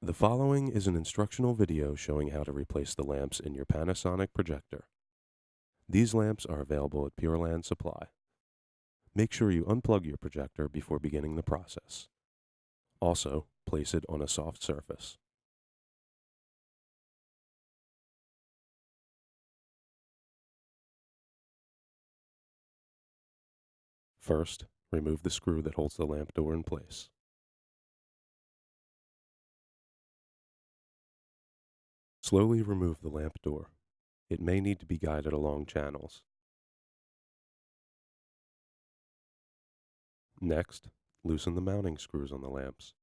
The following is an instructional video showing how to replace the lamps in your Panasonic projector. These lamps are available at Pureland Supply. Make sure you unplug your projector before beginning the process. Also, place it on a soft surface. First, remove the screw that holds the lamp door in place. Slowly remove the lamp door. It may need to be guided along channels. Next, loosen the mounting screws on the lamps.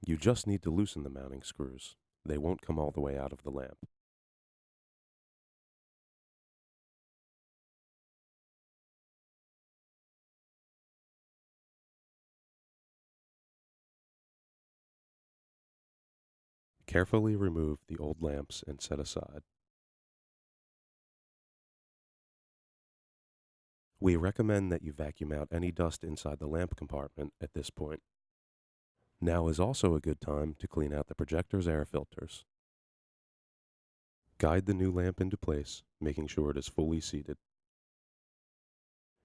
You just need to loosen the mounting screws. They won't come all the way out of the lamp. Carefully remove the old lamps and set aside. We recommend that you vacuum out any dust inside the lamp compartment at this point. Now is also a good time to clean out the projector's air filters. Guide the new lamp into place, making sure it is fully seated.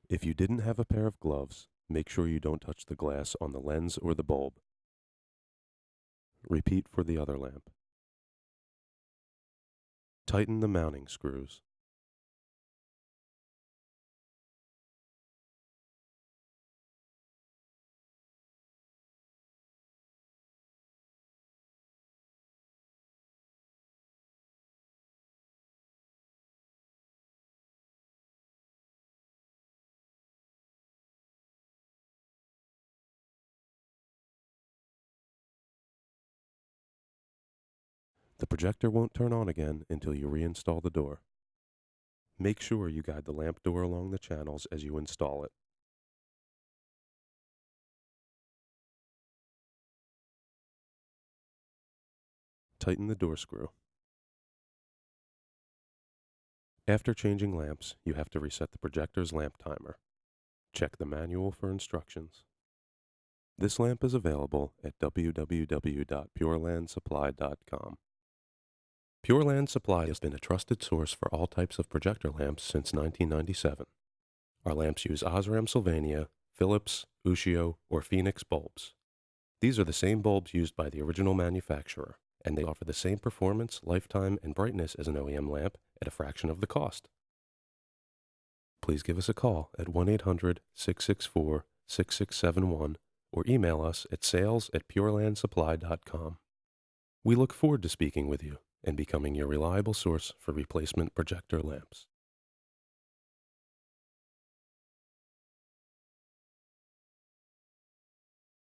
If you didn't have a pair of gloves, make sure you don't touch the glass on the lens or the bulb. Repeat for the other lamp. Tighten the mounting screws. The projector won't turn on again until you reinstall the door. Make sure you guide the lamp door along the channels as you install it. Tighten the door screw. After changing lamps, you have to reset the projector's lamp timer. Check the manual for instructions. This lamp is available at DW6300US.PurelandSupply.com. Pureland Supply has been a trusted source for all types of projector lamps since 1997. Our lamps use Osram Sylvania, Philips, Ushio, or Phoenix bulbs. These are the same bulbs used by the original manufacturer, and they offer the same performance, lifetime, and brightness as an OEM lamp at a fraction of the cost. Please give us a call at 1-800-664-6671 or email us at sales@PurelandSupply.com. We look forward to speaking with you and becoming your reliable source for replacement projector lamps.